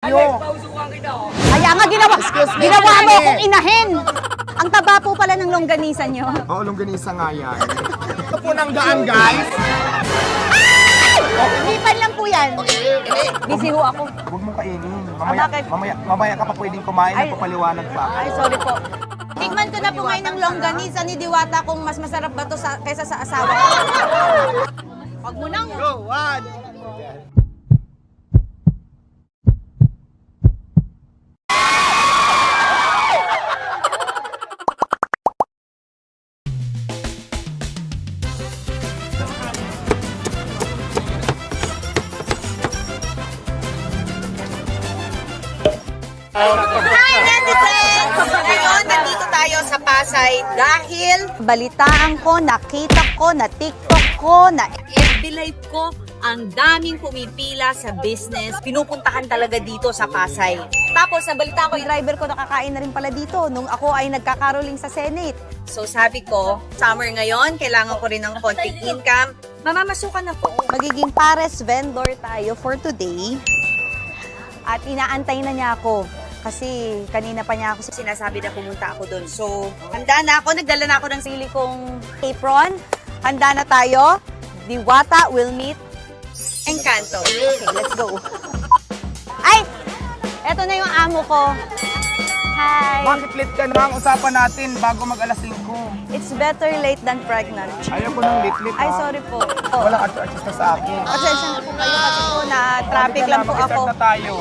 Kaya nga ginawa mo akong inahin. Ang taba po pala ng longganisa nyo. Oo, longganisa nga yan. Ito po ng daan, guys. Lipan lang po yan. Busy ho ako. Huwag mong kainin. Bakit? Mamaya ka pa pwedeng kumain Ay. at papaliwanag pa. Ay, sorry po. Tikman ko na po ngayon ng longganisa ni Diwata kung mas masarap ba to kaysa sa asawa ko. Huwag mo nang. Go, one. Hi, netizens! Ngayon, nandito tayo sa Pasay dahil balitaan ko, nakita ko, na TikTok ko, na FB Live ko, ang daming pumipila sa business. Pinupuntahan talaga dito sa Pasay. Tapos, nabalitaan ko, yung driver ko nakakain na rin pala dito nung ako ay nagkakaroling sa Senate. So, sabi ko, summer ngayon, kailangan ko rin ng konting income. Mamamasukan ako. Magiging pares vendor tayo for today. At inaantay na niya ako. Kasi kanina pa niya ako sinasabi na pumunta ako doon. So, handa na ako. Nagdala na ako ng sili kong apron. Handa na tayo. Diwata will meet Encanto. Okay, let's go. Ay! Eto na yung amo ko. Hi! Bakit late ka na? Ang usapan natin bago mag-alas 5. It's better late than pregnant. Ayaw ko ng late-late, Ay, ha? sorry po. Walang artista sa akin. Pasensya na po kayo kasi po na traffic lang po ako. Mag-start na tayo.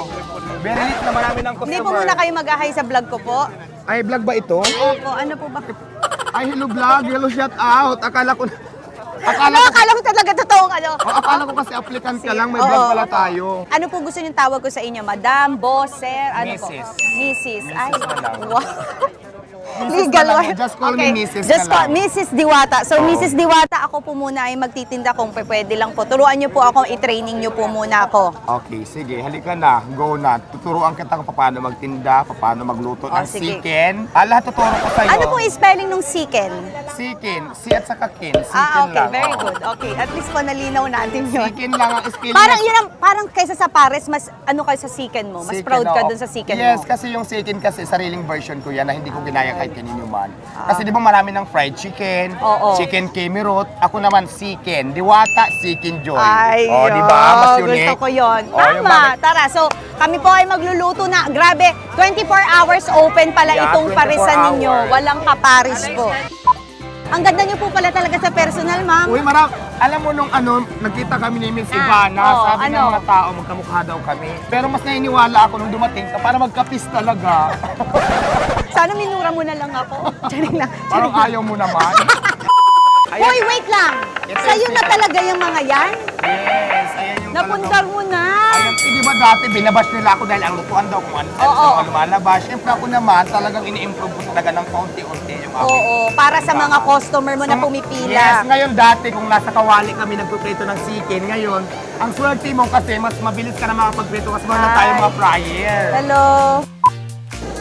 Very late na marami ng customer. Hindi po muna kayo mag-ahay sa vlog ko po. Ay, vlog ba ito? Opo, ano po ba? Ay, hello vlog. Hello, shout out. Akala ko Akala ko talaga totoong ano. akala ko kasi applicant ka lang. May vlog pala tayo. Ano po gusto niyong tawag ko sa inyo? Madam, boss, sir, ano po? Mrs. Mrs. Ay, na lang. wow. Legal na lang. wife. Just call me Mrs. Just na call lang. Mrs. Diwata. So, Oo. Mrs. Diwata, ako po muna ay magtitinda kung pwede lang po. Turuan niyo po ako, i-training niyo po muna ako. Okay, sige. Halika na. Go na. Tuturuan kita kung paano magtinda, paano magluto ng sige. chicken. Lahat tuturo ko sa'yo. Ano pong spelling ng chicken? Chicken. Si at saka kin. Chicken Okay, lang. very Oo. good. Okay, at least po nalinaw natin yun. Chicken lang ang spelling. Parang yun ang, parang kaysa sa pares, mas ano kayo sa chicken mo? Mas Chicken, proud ka oo. dun sa chicken Yes, mo? kasi yung chicken kasi sariling version ko yan na hindi ko ginaya kahit kanino man. Kasi di ba marami ng fried chicken, Oo. chicken kemirot, ako naman chicken, diwata, chicken joy. Ay, oh, di ba? Mas unique. gusto ko yun. Oh, yung Tama, bakit- tara. So, kami po ay magluluto na. Grabe, 24 hours open pala Yeah, itong 24 parisan ninyo. hours. Walang kaparis po. Ang ganda niyo po pala talaga sa personal, ma'am. Uy, alam mo nung nagkita kami ni Miss Ah, Ivana, oo, sabi ng ano? mga tao, magkamukha daw kami. Pero mas naniniwala ako nung dumating ka para magkapis talaga. Sana minura mo na lang ako. Charing lang. Parang ayaw mo naman. Hoy, wait lang. Ito Sa'yo yung na talaga yung mga yan? Yes, ayan yung Napundar mo na. Ayan, di ba dati binabash nila ako dahil ang lutuan daw kung ano Oo. sa lumalabas. Siyempre ako naman talagang ini-improve ko talaga ng kaunti-unti yung aking. Oo, para sa mga customer mo na So, pumipila. Yes, ngayon dati kung nasa kawali kami nagpiprito ng chicken, ngayon, ang swerte mo kasi mas mabilis ka na makapagprito kasi meron na tayo mga fryer. Hello.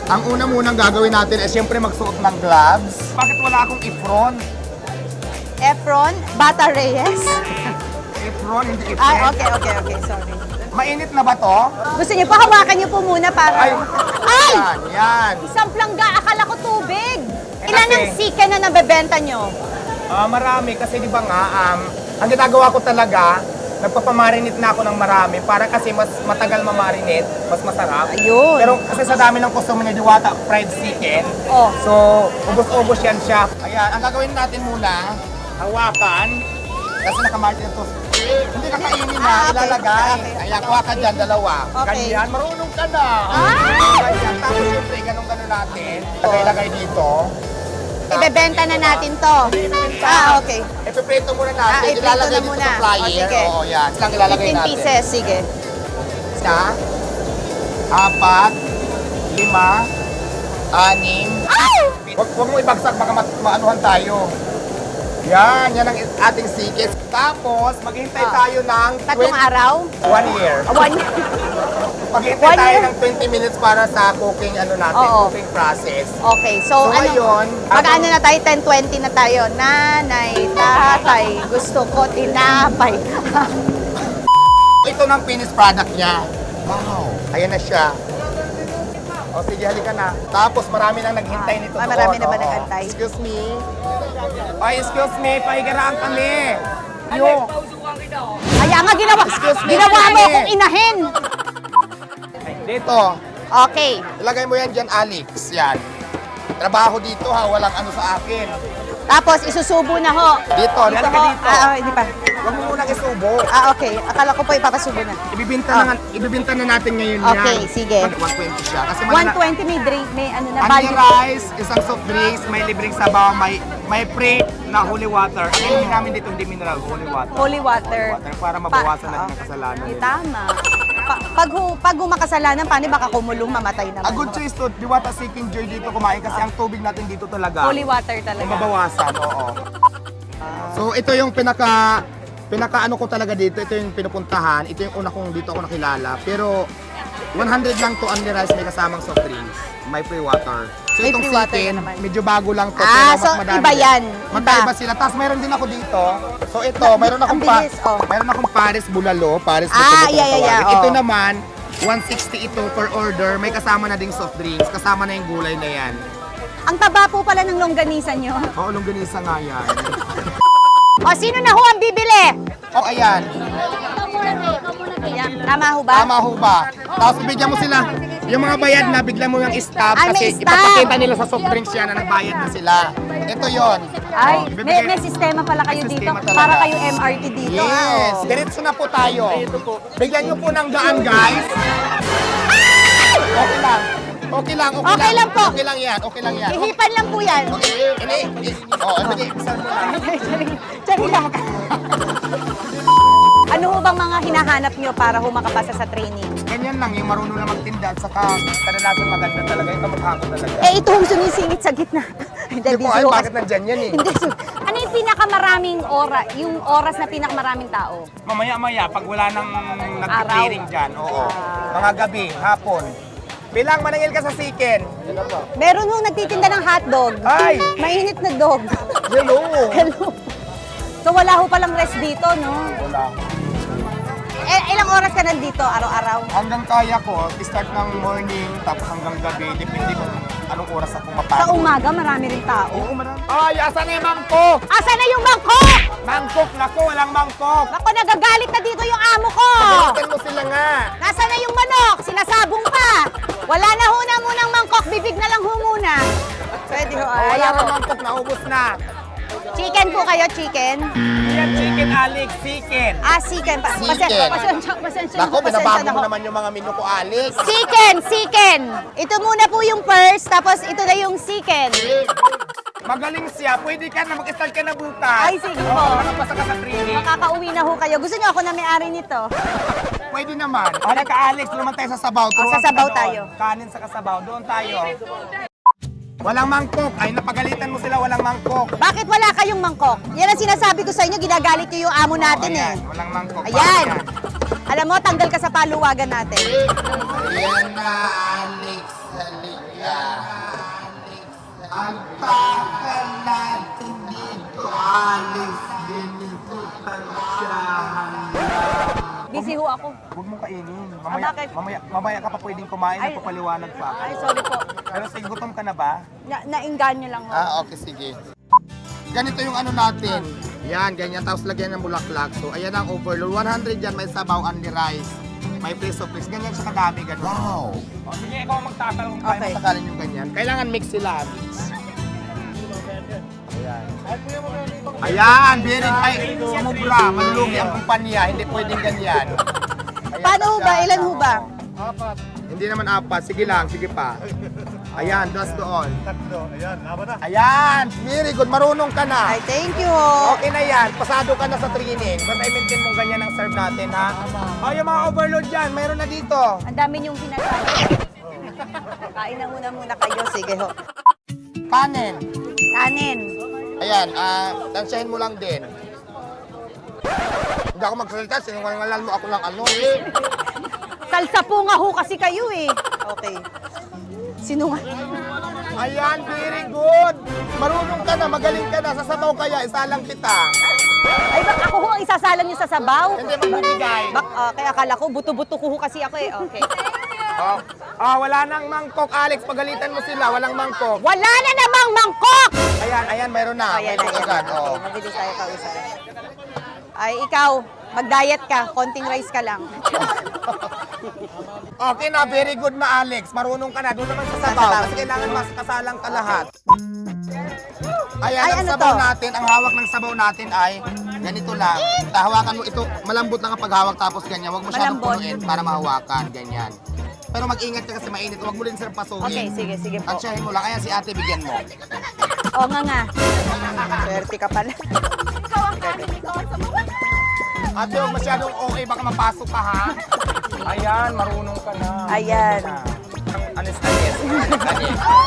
Ang una munang gagawin natin ay siyempre magsuot ng gloves. Bakit wala akong ifron? Efron, Bata Reyes. Ifron, hindi ifron. Ay, okay, sorry. Mainit na ba to? Gusto niyo, pahawakan niyo po muna para... Ay! Ay! Yan. Isang plangga, akala ko tubig. Ilan Kasi- ang chicken na nabebenta niyo? Marami kasi di ba nga, ang ginagawa ko talaga, nagpapamarinate na ako ng marami para kasi mas matagal mamarinate, mas masarap. Ayun. Pero kasi sa dami ng customer ni Diwata, fried chicken, Oh. so ubos-ubos yan siya. Ayan, ang gagawin natin muna, hawakan, kasi nakamarinate na to. Hindi ka kainin na, okay. ilalagay. Okay. Ayan, kuha ka dyan, dalawa. Okay. Ganyan, marunong ka na. Ay! Ganyan, tapos siyempre, ganun-ganun natin. Lagay-lagay dito. Ibebenta na natin to. Okay. Ipiprito muna natin. Iprito Ilalagay na dito muna. sa flyer. O, sige. Oo, yan. Silang ilalagay 15 natin. pieces, sige. Isa, 4, 5, 6. Ay! Huwag mo ibagsak, baka maanuhan tayo. Yan ang ating sikis. Tapos, maghintay tayo ng Tatlong araw? 1 year. One. Maghintay 1 tayo year? ng 20 minutes para sa cooking natin, Oo. cooking process. Okay, so, So, ano? ngayon, Mag-ano na tayo, 10-20 na tayo. Nanay, tatay, gusto ko tinapay. Ito ng finished product niya. Wow. Ayan na siya. O sige, halika na. Tapos marami nang naghintay nito doon. Marami na ba Oo. nag-antay? Excuse me. Ay, excuse me. Pahigaraan kami. Yo. Kaya nga Excuse me, ginawa mo kami. akong inahin. Dito. Okay. Ilagay mo yan dyan, Alex. Yan. Trabaho dito ha. Walang ano sa akin. Tapos isusubo na ho. Dito. Halika ho. dito. Hindi pa. Huwag mo munang isubo. Okay. Akala ko po ipapasubo na. Ibibinta na natin ngayon Okay, yan. sige. 120 siya. Kasi 120 may drink, may ano na, Only value. rice, isang soft drinks, may libreng sabaw, may free na holy water. Hindi namin dito hindi mineral, holy water. Holy water. Water para mabawasan natin ang kasalanan. Tama. Pag makasalanan, paano baka kumulong mamatay naman? A good choice to, diwata seeking joy dito kumain kasi ang tubig natin dito talaga. Holy water Ay, talaga. mabawasan, oo. So ito yung pinaka ano ko talaga dito, ito yung pinupuntahan, ito yung una kong dito ako nakilala. Pero 100 lang to only rice, may kasamang soft drinks, may free water. So May itong free water chicken, na naman. medyo bago lang to, Ah, pero so mas madami. iba yan. Magkaiba Iba. sila. Tapos meron din ako dito. So ito, meron akong Ang bilis, oh. meron akong Paris Bulalo, Paris Ah, Bulalo yeah, kung tawagin. oh. Ito naman 160 ito per order. May kasama na ding soft drinks, kasama na yung gulay na yan. Ang taba po pala ng longganisa nyo. Oo, longganisa nga yan. O, sino na ho ang bibili? Oh, ayan. Ayan. Tama ho ba? Tama ho ba? Tapos bigyan mo sila, yung mga bayad na, bigyan mo yung stop Ay, may kasi stop. ipapakita nila sa soft drinks yan na nagbayad na sila. Ito yon. Ay, Oh, may sistema pala kayo May dito. sistema talaga. Para kayo MRT dito. Yes, ah, oh. diretso na po tayo. Bigyan niyo po ng daan, guys. Okay lang. Okay lang, okay, Okay lang po. Okay lang yan, okay lang yan. Ihipan lang po yan. Okay, sige, bisan mo lang. Sorry lang. Ano ho bang mga hinahanap nyo para ho makapasa sa training? Ganyan lang, yung marunong na magtinda at saka kadalasan maganda talaga, yung kamukha ko talaga. Eh, ito hong sumisingit sa gitna. Hindi, Hindi po, ay, busy ho bakit kasi- nandyan yan eh? Hindi, ano yung pinakamaraming oras, yung oras na pinakamaraming tao? Mamaya-maya, pag wala nang nag-clearing dyan, oo. Mga gabi, hapon. Bilang manangil ka sa chicken. Meron hong nagtitinda ng hotdog. Ay! Mainit na dog. Hello! Hello. So wala ho palang rest dito, no? Wala. Ilang oras ka nandito araw-araw? Hanggang kaya ko, start ng morning, tapos hanggang gabi, depende kung anong oras ako Sa mapagod. umaga, maraming tao. Oo, marami. Ay, asan na yung mangkok? Asa na yung mangkok? Mangkok, naku, walang mangkok. Ako, nagagalit na dito yung amo ko. Pagalitan mo sila nga. Nasa na yung manok? Sinasabong pa. Wala na ho na munang mangkok, bibig na lang ho muna. Pwede ho. Wala Ayaw na ho. mangkok, naubos na. Chicken po kayo, chicken? Yan, chicken, Alex, chicken. Chicken. Chicken. Pasensya Naku, binabago mo naman yung mga menu ko, Alex. Chicken. Ito muna po yung first, tapos ito na yung chicken. Magaling siya. Pwede ka na, mag-start ka na bukas. Ay, sige po. Oo, nakapasa ka sa training. Makakauwi na ho kayo. Gusto niyo ako na may-ari nito? Pwede naman. Halika, Alex, naman tayo sa sabaw. Turuan sa sabaw kita doon. tayo. Kanin sa kasabaw. Doon tayo. Walang mangkok. Ay, napagalitan mo sila, walang mangkok. Bakit wala kayong mangkok? Yan ang sinasabi ko sa inyo, ginagalit niyo yung amo natin Ayan, eh. walang mangkok. Ayan. Alam mo, tanggal ka sa paluwagan natin. Ayan na, Alex. Halika. Ang takal natin dito, Alex. Diniputan siya. Busy ho ako. Huwag mong kainin. bakit? Mamaya ka pa pwedeng kumain, Ay. nagpapaliwanag pa. Ay, sorry po. Pero sige, gutom ka na ba? Nainganyo lang ho. Okay, sige. Ganito yung ano natin. Yan, ganyan. Tapos lagyan ng bulaklak. So, ayan ang overload. 100 yan, may sabaw, only rice. May place of place. Ganyan siya kadami, ganun. Wow! O, sige, ikaw ang magtatanong kung Okay. kaya masakalin yung ganyan. Kailangan mix sila, mix. Ayan. Ayan, very ay, sumubra, manlugi ang kumpanya, hindi pwedeng ganyan. Ayan Paano ho ba? siya. Ilan ho ba? Hindi naman apat, sige lang, sige pa. Ayan, dos doon. Tatlo. Ayan, laban na. Ayan, very good, marunong ka na. Ay, thank you ho. Okay na yan, pasado ka na sa training. Basta i-maintain mo ganyan ang serve natin, ha? O, yung mga overload dyan, mayroon na dito. Ang dami niyong sinasabi. Kain na muna kayo. Sige ho. Kanin. Kanin. Ayan, tansyahin mo lang din. Hindi ako magsalita, sinungalingalan mo ako lang ano. Salsa po nga ho kasi kayo eh. Okay. Sinungal. Ayan, very good. Marunong ka na, magaling ka na. Sasabaw kaya, isalang kita. Ay, bak ako ho ang isasalan niyo sa sabaw? Hindi magbibigay. Kaya akala ko, buto-buto ko ho kasi ako eh. Okay. Wala nang mangkok, Alex. Pagalitan mo sila, walang mangkok. Wala na namang mangkok! Ayan, mayroon na. Ayan, Mayroon agad. Okay, mabilis tayo kausap. Ay, ikaw, mag-diet ka. Konting rice ka lang. Okay na, very good na, Alex. Marunong ka na. Doon naman sa sabaw. Kasi kailangan mas kasalang ka lahat. Ayan, Ay, ang ano sabaw to? natin, ang hawak ng sabaw natin ay ganito lang. Hawakan mo ito, malambot lang ang paghawak tapos ganyan. Huwag masyadong Malambot. punuin para mahawakan, ganyan. Pero mag-ingat ka kasi mainit. Huwag mo rin sir pasuhin. Okay, sige po. Tansyahin mo lang. Kaya si ate, bigyan mo. Oo nga. Swerte ka pala. Ate, huwag masyadong okay. Baka mapasok ka, ha? Ayan, marunong ka na. Ayan. Anis.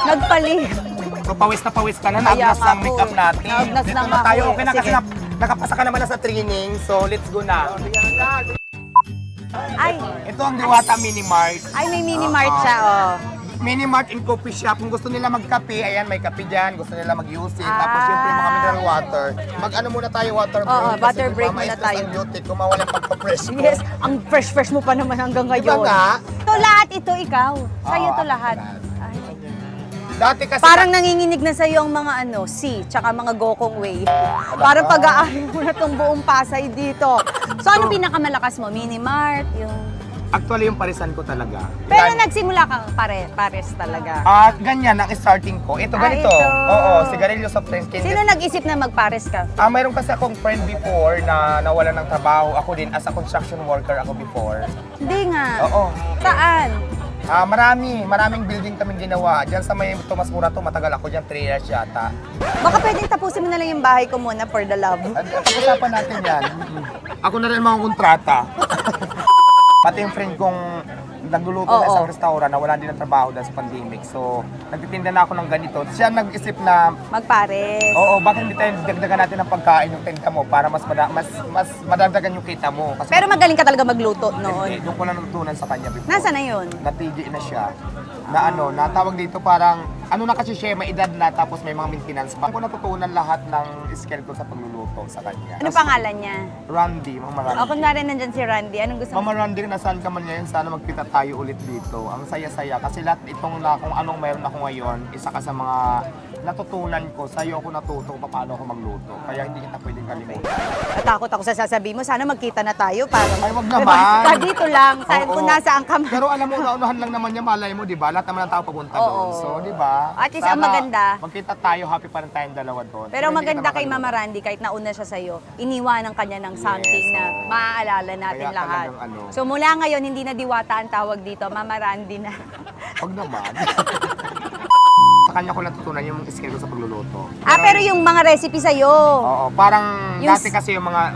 Nagpali. So, pawis ka na. Kaya Naagnas nga ng po make-up eh. natin. Naagnas Dito na na nga tayo. po eh. Okay na kasi Sige. nakapasa ka naman na sa training. So, let's go na. Ay, Ito ang Diwata Mini Mart. may mini mart siya, oh. Mini Mart in coffee shop. Kung gusto nila magkape, ayan, may kape dyan. Gusto nila mag-use it. Tapos, Ah. syempre, mga mineral water. Mag-ano muna tayo, water break. Oo, Kasi water di ba, break muna ma-stress tayo. ang beauty kung mawalan pagpa-fresh ko. Yes, ang fresh mo pa naman hanggang ngayon. Diba nga? Ito lahat, ito ikaw. Sa'yo Oo, to lahat. lahat. Ay. Dati kasi... Parang nanginginig na sa'yo ang mga C, tsaka mga Gokong Way. Parang pag-aari mo na itong buong Pasay dito. So, ano pinakamalakas mo? Mini Mart? Yung... Actually, yung parisan ko talaga. Pero Yan. nagsimula kang pares talaga. Ganyan ang starting ko. Ito, ganito. ito. Oo, sigarilyo soft drinks. Sino nag-isip na magpares ka? Mayroon kasi akong friend before na nawalan ng trabaho. Ako din, as a construction worker ako before. Hindi nga. Oo. Saan? Maraming building kaming ginawa. Diyan sa may Tomas Morato, matagal ako diyan, 3 years yata. Baka pwedeng tapusin mo na lang yung bahay ko muna for the love. Pag-usapan natin yan. Ako na rin mga kontrata. Pati yung friend kong nagluluto sa isang restaurant na wala din ng trabaho dahil sa pandemic. So, nagtitinda na ako ng ganito. Siya nag-isip na, Magpares. oo, bakit hindi tayo dagdagan natin ng pagkain yung tinda mo para mas madagdagan yung kita mo. Kasi Pero magaling ka talaga magluto hindi, noon. doon ko lang natutunan sa kanya before. Nasaan na yun? Natigi na siya. Natawag dito parang, na kasi siya, may edad na tapos may mga maintenance pa. Ako natutunan lahat ng skill ko sa pagluluto sa kanya. Ano pangalan niya? Randy, Mama Randy. O, kunwari nandyan si Randy. Anong gusto mo? Mama Randy, nasaan ka man ngayon? Sana magkita tayo ulit dito. Ang saya-saya. Kasi lahat itong kung anong meron ako ngayon, isa ka sa mga natutunan ko. Sa'yo ako natuto kung paano ako magluto. Kaya hindi kita pwedeng kalimutan. Natakot ako sa sasabihin mo. Sana magkita na tayo para Ay, wag naman. Dito lang. Oo. Kung nasaan ka man. Pero alam mo, naunahan lang naman niya, malay mo, di ba? Lahat naman ng tao papunta Oo. doon. So, di ba? At least ang maganda. Magkita tayo, happy pa rin tayong dalawa doon. Pero hindi maganda kita kay Mama makalimutan. Randy, kahit nauna siya sa'yo, iniwanan kanya ng something Yes, na oo. maaalala natin Kaya lahat. talagang So mula ngayon, hindi na Diwata ang tawag dito, Mama Randy na. Wag naman. Sa kanya ko natutunan yung skill ko sa pagluluto. Pero yung mga recipe sa'yo. Oo, parang Yung dati kasi yung mga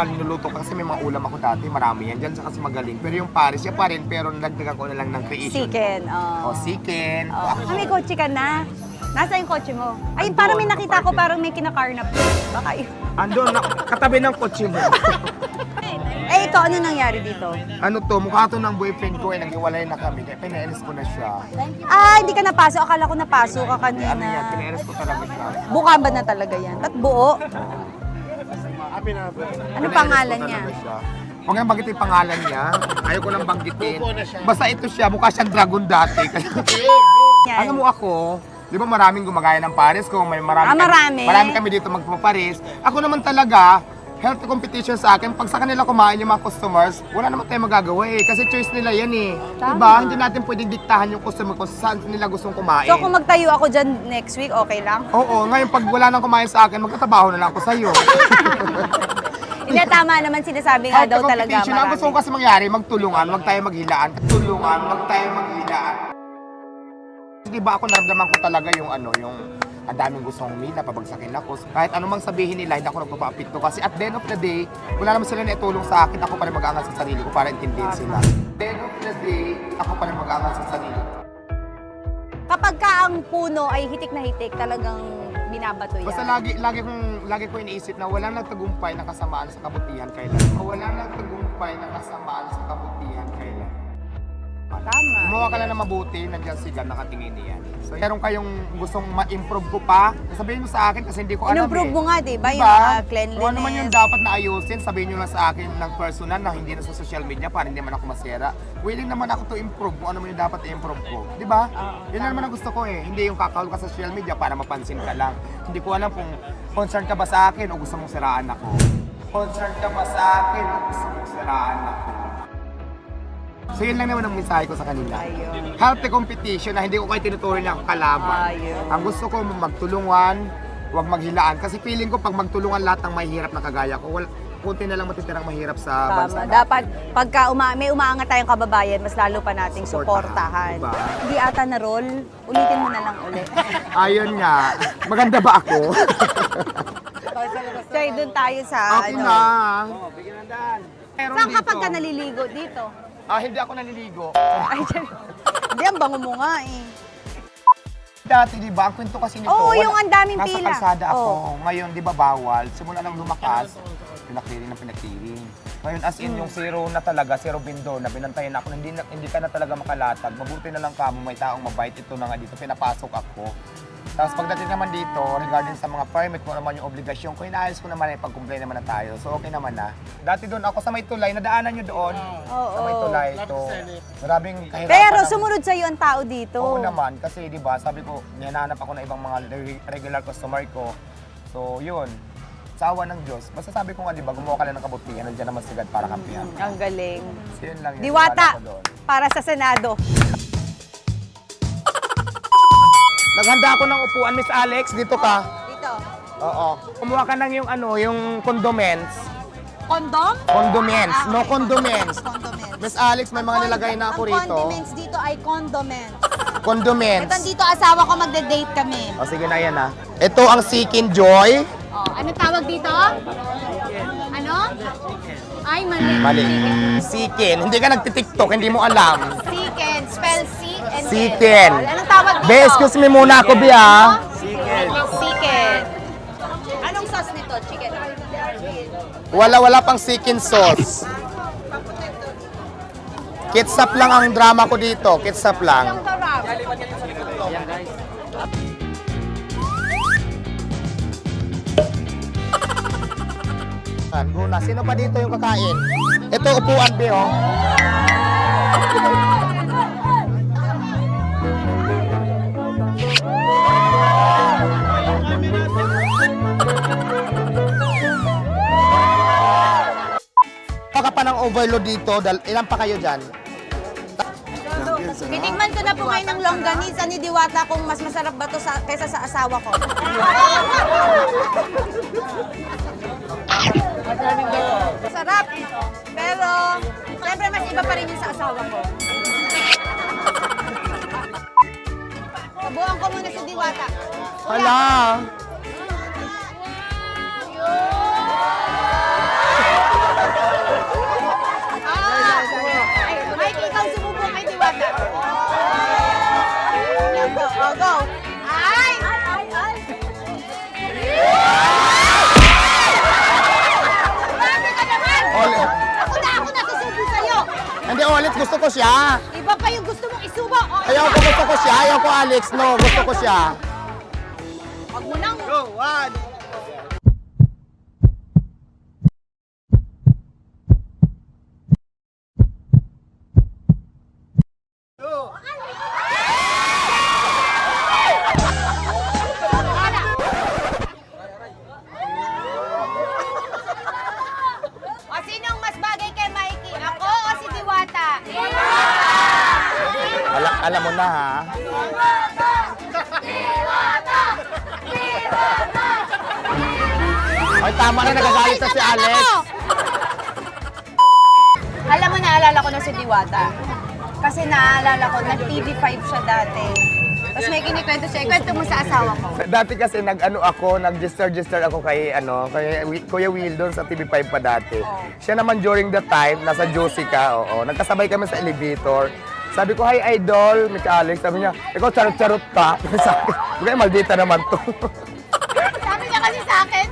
niluluto ko kasi may mga ulam ako dati, marami yan. Diyan siya kasi magaling. Pero yung Paris, siya pa rin, pero nagdagan ko na lang ng creation. Chicken. O, chicken. May kotse ka na. Nasa yung kotse mo? Ay, Andun, parang may nakita ko, nakaparking. parang may kinakarnap. Baka yun. Andun, katabi ng kotse mo. Ito, ano nangyari dito? Ano to, mukha to ng boyfriend ko, naghiwalay na kami. Kaya pinainis ko na siya. Hindi ka napasok. Akala ko napasok ka kanina. Ano yan, pinainis ko talaga siya. Bukamba na talaga yan. At buo. Ano Pinainis pangalan ko niya? talaga siya. Huwag nang banggitin yung pangalan niya. Ayaw ko nang banggitin. Basta ito siya, mukha siyang dragon dati. Yan. Alam mo ako, di ba maraming gumagaya ng pares ko, marami marami. kami dito magpapares. Ako naman talaga, healthy competition sa akin. Pag sa kanila kumain yung mga customers, wala naman tayong magagawa eh. Kasi choice nila yan eh. Tama. Diba? Hindi natin pwedeng diktahan yung customer kung saan nila gustong kumain. So kung magtayo ako dyan next week, okay lang? Oo, ngayon pag wala nang kumain sa akin, magtatrabaho na lang ako sa'yo. Hindi, tama naman sinasabi nga daw talaga competition, ang gusto ko marami. kasi mangyari, magtulungan, wag tayo maghilaan. Tulungan, wag tayo maghilaan. Di ba ako naramdaman ko talaga yung ang daming gustong humila, pabagsakin ako. Kahit anumang sabihin nila, hindi ako nagpapaapekto. Kasi at the end of the day, wala naman sila naitulong sa akin, ako pa rin mag-aangat sa sarili ko para intindihin sila. At the end of the day, ako pa rin mag-aangat sa sarili ko. Kapag ka ang puno ay hitik na hitik, talagang binabato yan. Basta lagi ko iniisip na walang nagtagumpay na kasamaan sa kabutihan kailan. Walang nagtagumpay na kasamaan sa kabutihan kailan. Tama. Gumawa ka lang na mabuti, nandiyan si Gan, nakatingin niyan. So, meron kayong gustong ma-improve ko pa, sabihin mo sa akin kasi hindi ko alam In-improve mo nga, di ba? Yung Diba? mga cleanliness. Kung ano man yung dapat na ayusin, sabihin nyo lang sa akin ng personal na hindi na sa social media para hindi man ako masira. Willing naman ako to improve kung ano man yung dapat i-improve ko. Di ba? Yun lang naman ang gusto ko eh. Hindi yung kakawal ka sa social media para mapansin ka lang. Hindi ko alam kung concerned ka ba sa akin o gusto mong siraan ako. Concerned ka ba sa akin o gusto mong siraan ako. So yun lang naman ang mensahe ko sa kanila. Ayun. Healthy competition na hindi ko kayo tinutuloy na kalaban. Ayun. Ang gusto ko magtulungan, huwag maghilaan. Kasi feeling ko pag magtulungan lahat ng mahihirap na kagaya ko, kunti na lang matitirang mahirap sa bansa. Tama. Dapat pagka may umaangat tayong kababayan, mas lalo pa nating suportahan. Diba? Hindi ata na roll. Ulitin mo na lang ulit. Ayun nga. Maganda ba ako? So, doon tayo sa Okay na. Saan kapag ka naliligo dito? Hindi ako naliligo. Ay, dyan. Hindi, ang bango mo nga eh. Dati, di ba, ang kwento kasi nito, Oo, yung ang daming nasa pila. kalsada ako. Oo. Ngayon, di ba, bawal. Simula nang lumakas, pinaktiring ng pinaktiring. Ngayon, as in, yung zero na talaga, zero bindo, na binantayan ako, na hindi ka na talaga makalatag. Mabuti na lang ka mo, may taong mabait. Ito na nga dito, pinapasok ako. Tapos pagdating naman dito, regarding sa mga permit, kung naman yung obligasyon ko, inaayos ko naman, pag-comply naman na tayo. So, okay naman na. Dati doon ako sa may tulay, nadaanan nyo doon. Sa may tulay, ito. Maraming kahirapan. Pero ng- sumunod sa'yo ang tao dito. Oo naman, kasi di ba, sabi ko, nihanap ako ng ibang mga regular customer ko. So, yun. Sa awa ng Diyos. Basta sabi ko nga, di ba, gumawa ka lang ng kabutihan, nandiyan naman sigad para kampihan. Ang galing. So, yun lang yun. Diwata Wala ko doon. para sa Senado. Naghanda ako ng upuan, Miss Alex. Dito ka. Dito. Oo. Kumuha ka ng yung condiments. Kondom? Condiments. No condiments. Condiments. Miss Alex, may mga nilagay na ako Ang rito. condiments dito ay condoments. Condiments. Ito dito asawa ko magde-date kami. O sige na yan Ito ang Seeking Joy. Oh, ano tawag dito? Ano? Ay, mali. Mali. Seeking. Hindi ka nagtitiktok, hindi mo alam. Chicken. Spell C and Chicken. Anong tawag dito? Be, excuse me muna ako, Be, ah. Chicken. Anong sauce nito? Chicken. Wala pang chicken sauce. Ketchup lang ang drama ko dito. Ketchup lang. Anong sarap? Guna. Sino pa dito yung kakain? Ito, upuan, Be, oh. Baka pa ng overload dito. Ilan pa kayo dyan? Titikman ko na po ngayon ng longganisa ni Diwata kung mas masarap ba to kaysa sa asawa ko. Sarap. Pero, siyempre mas iba pa rin yung sa asawa ko. Sabuhan ko muna si Diwata. Hala! Mike, ikaw sumubok kay Diwata. Oh, go. Ay! Grabe ka naman! Ulit. Ako na, susubo sa'yo. Hindi, ulit. Gusto ko siya. Iba pa yung gusto mong isubo. Oh, Ayaw ko, gusto ko siya. Ayaw ko, Alex. No, gusto ko siya. Wag mo nang. O, sinong mas bagay kay Mikey? Ako o si Diwata? Alam mo na, ha? Ay, tama na. Nagagalit na si Alex. Alam mo, naalala ko na si Diwata. Kasi naalala ko, nag-TV5 siya dati. Tapos may kinikwento siya. Ikwento mo sa asawa ko. Dati kasi nag-register ako kay Kuya Will doon sa TV5 pa dati. Siya naman during that time, nasa Josica, oo. Nagkasabay kami sa elevator. Sabi ko, hi idol, Mika Alex. Sabi niya, ikaw charot-charot ka. Sabi ko, maldita naman to. Sabi niya kasi sa akin,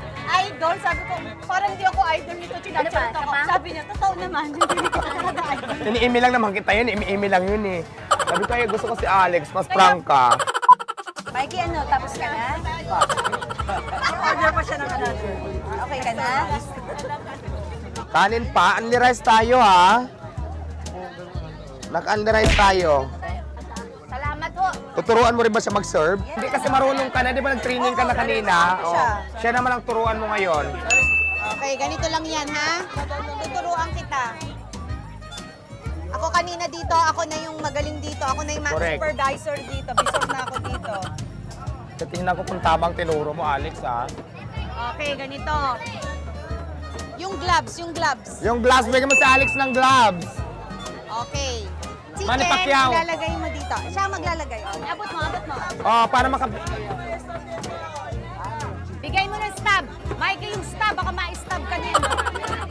idol, sabi ko, parang parang hindi ako idol nito. Chinachat ako. Sabi niya, totoo naman. Hindi ko talaga idol. Ini-email lang naman kita yun. Email lang yun eh. Sabi ko, gusto ko si Alex. Mas prank ka. Mikey, ano? Tapos ka na? Order pa siya ng another. Okay ka na? Kanin pa. Only rice tayo ha. Nag-only rice tayo. Salamat po. Tuturuan mo rin ba siya mag-serve? Hindi kasi marunong ka na. Di ba nag-training ka na kanina? Oh. Siya naman ang turuan mo ngayon. Okay, ganito lang yan, ha? Tuturuan kita. Ako kanina dito, ako na yung magaling dito. Ako na yung Correct. supervisor dito. Bisor na ako dito. Tingnan ko kung tamang tinuro mo, Alex ha. Okay, ganito. Yung gloves, yung gloves. Yung gloves, bigyan mo si Alex ng gloves. Okay. Chicken, Manny Pacquiao. ilalagay mo dito. Siya ang maglalagay. Oh. Abot mo, abot mo. Oh, para Bigay mo ng stab. Mikey, yung stab. Baka ma-stab ka niyan.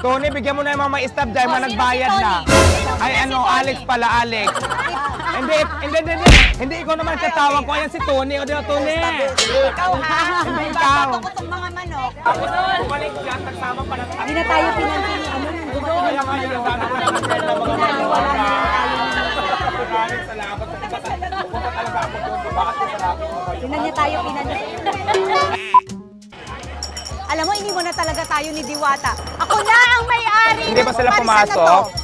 Tony, bigyan mo na yung mga ma-stab dahil Oh, mga sino nagbayad si na. Tony? Sino Ay, si ano, Tony? Alex pala, Alex. Hindi ikaw naman katawag ko. Ayan si Tony. O, di ba, Tony? Ikaw, ha? Hindi ikaw. Babato ko itong mga manok. Bumalik yan, nagsama pa ng Hindi na tayo pinansin. Ano nang gumawa Kaya nga yun, dami ko lang ng mga Wala Alex, salamat. Pupunta talaga ako doon. Bakit ko sarapin mo kayo? Tinan niya tayo pinansin. Alam mo, hindi mo na talaga tayo ni Diwata. Ako na ang may-ari. Hindi ba ng sila parisan na pumasok? to.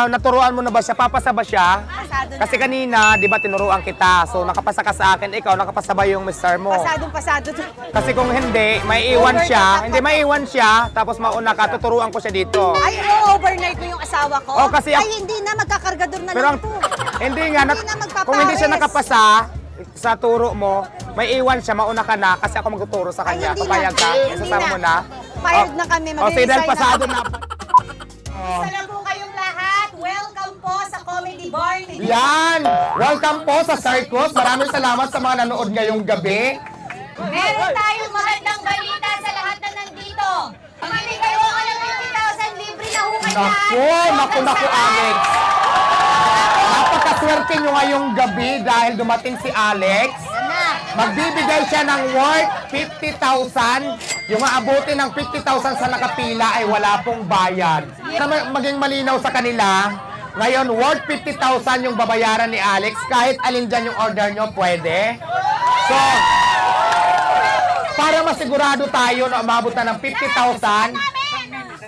Naturuan mo na ba siya? Papasa ba siya? Pasado na. Kasi kanina, di ba, tinuruan kita. So, nakapasa ka sa akin. Ikaw, nakapasa ba yung mister mo? Pasadong pasado to. Kasi kung hindi, may iwan siya. Hindi, may iwan siya. Tapos mauna ka, tuturuan ko siya dito. Ay, overnight mo yung asawa ko? Oh, kasi Ay, hindi na. Magkakargador na Pero lang to. hindi nga, Hindi na magpapawis. kung hindi siya nakapasa sa turo mo, may iwan siya, mauna ka na kasi ako magtuturo sa Ay, kanya. hindi Papayag na. ka? Hindi Isasama mo na? Fired na kami. O, sige, dahil Mag-resign pasado na. na. Isa po kayong lahat. Welcome po sa Comedy Bar ni Yan! Welcome po sa Circus. Maraming salamat sa mga nanood ngayong gabi. Meron tayong magandang balita sa lahat na nandito. Pamili kayo ako ng 50,000 libre na hukay Naku, Alex. Napakaswerte nyo ngayong gabi dahil dumating si Alex. Magbibigay siya ng worth 50,000. Yung aabutin ng 50,000 sa nakapila ay wala pong bayad. Para maging malinaw sa kanila, ngayon worth 50,000 yung babayaran ni Alex. Kahit alin dyan yung order nyo, pwede. So, para masigurado tayo na umabot na ng 50,000,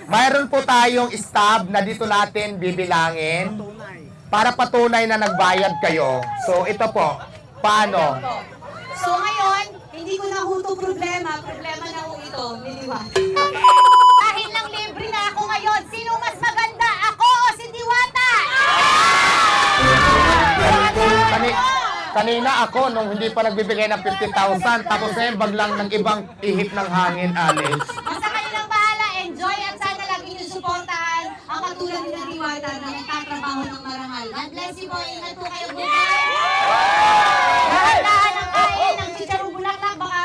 mayroon po tayong stab na dito natin bibilangin para patunay na nagbayad kayo. So, ito po. Paano? So ngayon, hindi ko na huto problema. Problema na ho ito, Diwata. Dahil lang libre na ako ngayon, sino mas maganda? Ako o si Diwata? Kanina ako, nung hindi pa nagbibigay ng 50,000, tapos ngayon baglang ng ibang ihip ng hangin, Alex. Basta kayo lang bahala, enjoy at sana lagi niyo suportahan ang katulad ni Diwata na nagtatrabaho ng marangal. God bless you po, ingat po kayo buhay. Dahan-dahan ang kain ng chicharong bulaklak, baka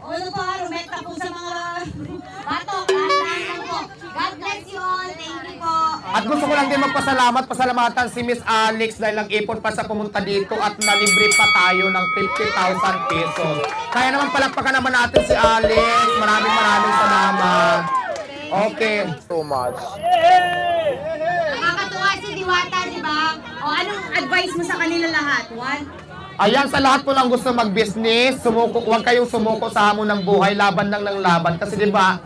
ano po, rumekta po sa mga batok. Dahan-dahan lang po. God bless you all. Thank you po. At gusto ko lang din pasalamatan si Miss Alex dahil nag-ipon pa sa pumunta dito at nalibre pa tayo ng 50,000 pesos. Kaya naman palakpakan naman natin si Alex. Maraming salamat. Okay. So much. Nakakatuwa si Diwata, di ba? O anong advice mo sa kanila lahat? One? Ayan, sa lahat po lang gusto mag-business, huwag kayong sumuko sa hamon ng buhay, laban lang ng laban. Kasi di ba,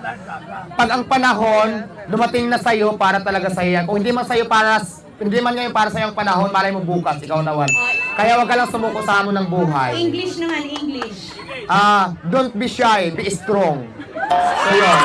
pag ang panahon, dumating na sa'yo para talaga sa'yo yan. Kung hindi man sa'yo hindi man ngayon para sa'yo ang panahon, malay mo bukas, ikaw naman. Kaya huwag ka lang sumuko sa hamon ng buhay. English naman, English. Don't be shy, be strong. So yun.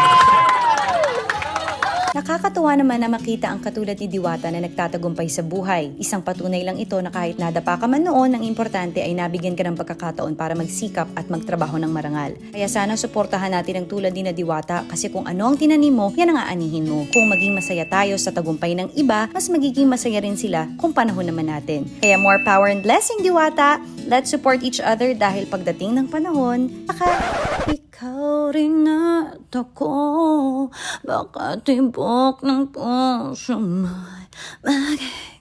Nakakatuwa naman na makita ang katulad ni Diwata na nagtatagumpay sa buhay. Isang patunay lang ito na kahit nadapa ka man noon, ang importante ay nabigyan ka ng pagkakataon para magsikap at magtrabaho ng marangal. Kaya sana suportahan natin ang tulad ni na Diwata kasi kung ano ang tinanim mo, yan ang aanihin mo. Kung maging masaya tayo sa tagumpay ng iba, mas magiging masaya rin sila kung panahon naman natin. Kaya more power and blessing, Diwata! Let's support each other dahil pagdating ng panahon, ikaw rin at ako, baka tibok ng puso mo'y maging